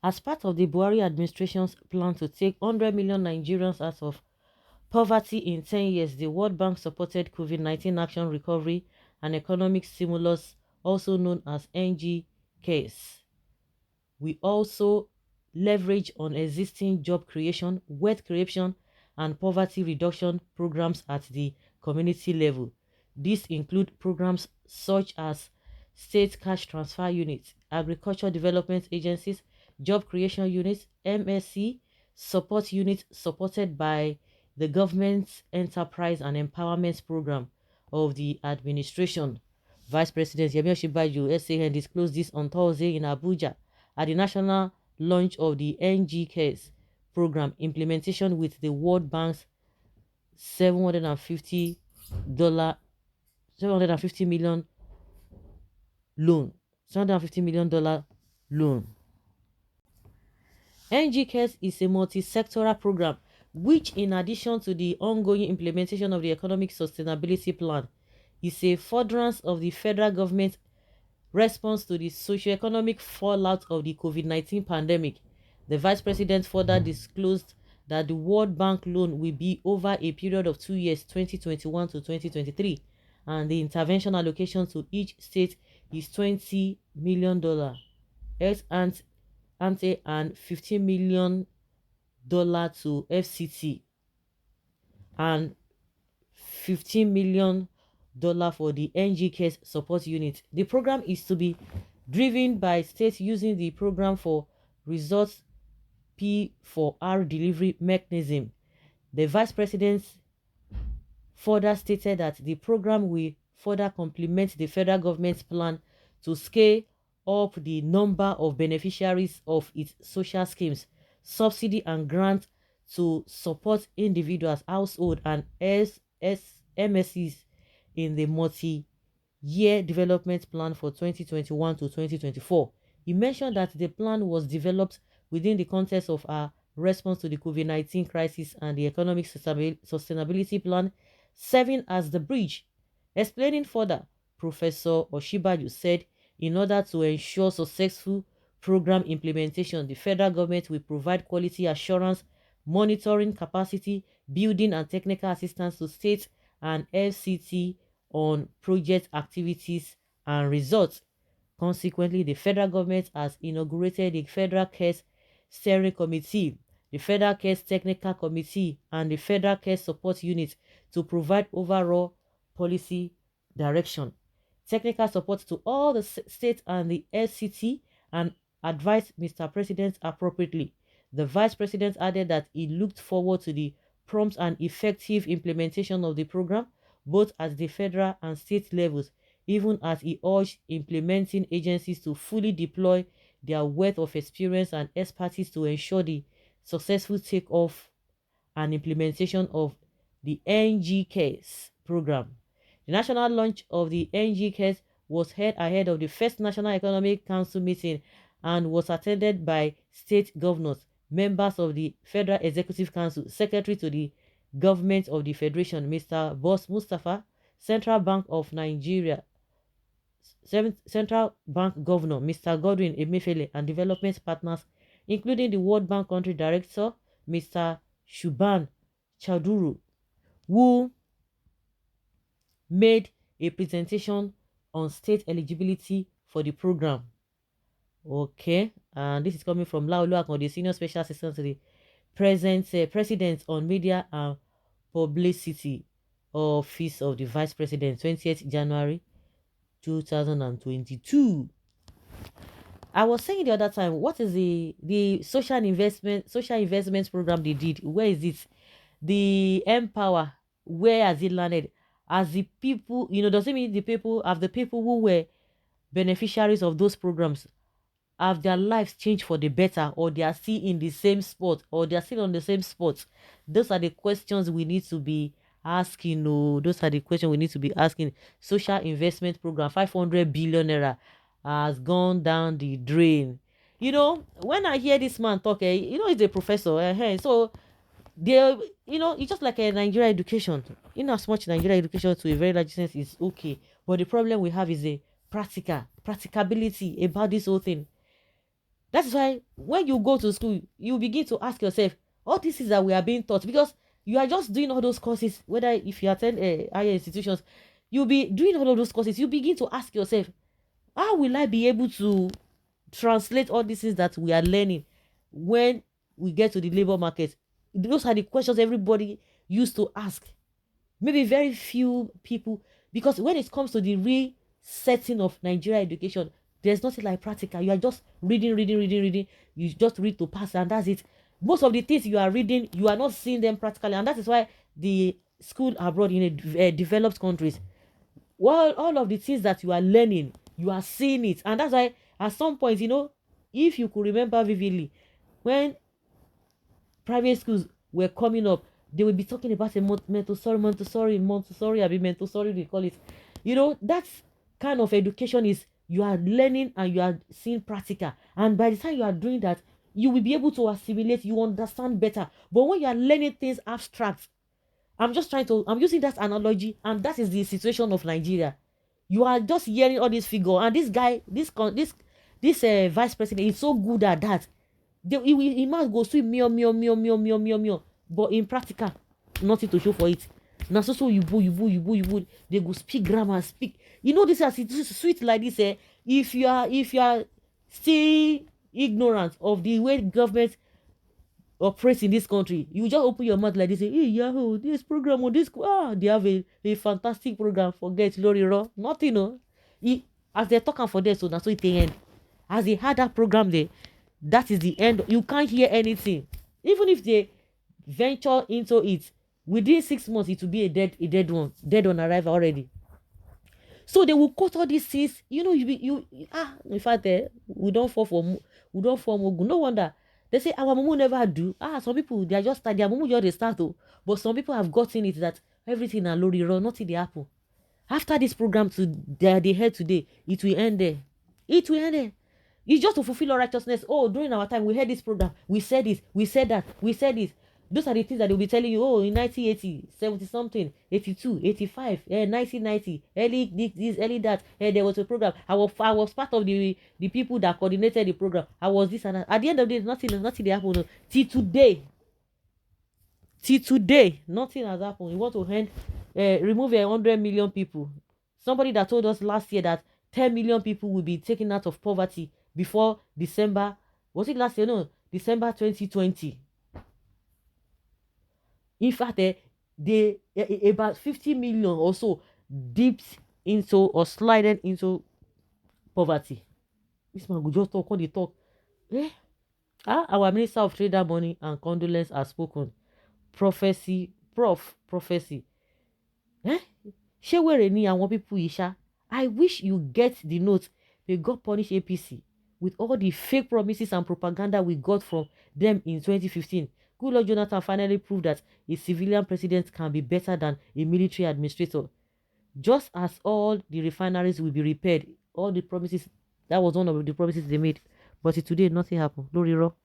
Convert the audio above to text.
As part of the Buhari administration's plan to take 100 million Nigerians out of poverty in 10 years, the World Bank supported COVID-19 Action Recovery and Economic Stimulus, also known as NGKs. We also leverage on existing job creation, wealth creation, and poverty reduction programs at the community level. These include programs such as state cash transfer units, agriculture development agencies, job creation units, MSc support units supported by the government's enterprise and empowerment program of the administration. Vice President Yemi Osinbajo SAN disclosed this on Thursday in Abuja at the national launch of the NGKs program implementation with the World Bank's $750 $750 million loan. $750 million loan. NGKs is a multi-sectoral program which, in addition to the ongoing implementation of the Economic Sustainability Plan, is a furtherance of the federal government's response to the socio-economic fallout of the COVID-19 pandemic. The Vice President further disclosed that the World Bank loan will be over a period of 2 years, 2021 to 2023, and the intervention allocation to each state is $20 million, ex ante and $15 million to FCT, and $15 million for the NGK's support unit. The program is to be driven by states using the program for results P4R delivery mechanism. The Vice President further stated that the program will further complement the federal government's plan to scale up the number of beneficiaries of its social schemes, subsidy and grant to support individuals, households, and MSCs in the multi-year development plan for 2021 to 2024. He mentioned that the plan was developed within the context of our response to the COVID-19 crisis and the economic sustainability plan, serving as the bridge. Explaining further, Professor Osinbajo said, in order to ensure successful program implementation, the federal government will provide quality assurance, monitoring, capacity building, and technical assistance to states and FCT on project activities and results. Consequently, the federal government has inaugurated the Federal Cares Steering Committee, the Federal Cares Technical Committee, and the Federal Cares Support Unit to provide overall policy direction, technical support to all the states and the FCT, and advise Mr. President appropriately. The Vice President added that he looked forward to the prompt and effective implementation of the program, both at the federal and state levels, even as he urged implementing agencies to fully deploy their wealth of experience and expertise to ensure the successful takeoff and implementation of the NGKs program. The national launch of the NGKs was held ahead of the first National Economic Council meeting and was attended by state governors, members of the Federal Executive Council, Secretary to the Government of the Federation, Mr. Boss Mustafa, Central Bank of Nigeria, Central Bank Governor, Mr. Godwin Emefiele, and development partners, including the World Bank Country Director, Mr. Shuban Chaduru, who made a presentation on state eligibility for the program. Okay, and this is coming from Laolu Akon, the Senior Special Assistant to the President on Media and Publicity Office of the Vice President, 20th January 2022. I was saying the other time, what is the social investment program they did? Where is it? The Empower, where has it landed? As the people, does it mean the people who were beneficiaries of those programs, have their lives changed for the better, or they are still in the same spot, or they are still on the same spot? Those are the questions we need to be asking. No, those are the questions we need to be asking. Social investment program, 500 billion naira has gone down the drain. When I hear this man talk, he's a professor. So they, it's just like a Nigeria education. In as much Nigeria education to a very large extent is okay, but the problem we have is a practicability about this whole thing. That is why when you go to school, you begin to ask yourself, all these things that we are being taught, because you are just doing all those courses, whether if you attend higher institutions, you'll be doing all of those courses. You begin to ask yourself, how will I be able to translate all these things that we are learning when we get to the labor market? Those are the questions everybody used to ask. Maybe very few people, because when it comes to the real setting of Nigeria education, there's nothing like practical. You are just reading. You just read to pass, and that's it. Most of the things you are reading, you are not seeing them practically, and that is why the school abroad in developed countries, well, all of the things that you are learning, you are seeing it, and that's why at some point, if you could remember vividly, when private schools were coming up, they would be talking about a Montessori, I mean Montessori, they call it. That kind of education is, you are learning and you are seeing practical. And by the time you are doing that, you will be able to assimilate, you understand better. But when you are learning things abstract, I'm using that analogy, and that is the situation of Nigeria. You are just hearing all this figure, and this guy, this vice president is so good at that. He must go swim meow. But in practical, nothing to show for it. Now so you they go speak grammar, speak. This is sweet like this. If you are still ignorant of the way government operates in this country, you just open your mouth like this, say, hey Yahoo, this program or this, they have a fantastic program. Forget Lori Raw. Nothing, no. As they're talking for this, so that's what they end. As they had that program there, that is the end. You can't hear anything. Even if they venture into it, within 6 months, it will be dead on arrival already. So they will quote all these things. In fact, we don't form Ogun. No wonder they say our mumu never do. Some people, they are just start, their mumu just they start though. But some people have gotten it that everything are lori run, nothing they happen. After this program they head today, it will end there. It will end there. It's just to fulfill our righteousness. Oh, during our time, we had this program. We said this. We said that. We said this. Those are the things that they'll be telling you. Oh, in 1980, 70 something, 82, 85, 1990, early this, early that. There was a program. I was part of the people that coordinated the program. I was this and that. At the end of the day, nothing they happened. Till today, nothing has happened. You want to remove 100 million people. Somebody that told us last year that 10 million people will be taken out of poverty before December. Was it last year? No, December 2020. In fact, about 50 million or so dipped into or slided into poverty. This man will just talk on the talk. Our Minister of Trader Money and Condolence has spoken. Prophecy. Ṣé wèrè ni àwọn people yìí ṣá? I wish you get the note. May God punish APC with all the fake promises and propaganda we got from them in 2015. Goodluck Jonathan finally proved that a civilian president can be better than a military administrator. Just as all the refineries will be repaired, all the promises, that was one of the promises they made. But today, nothing happened. No rero.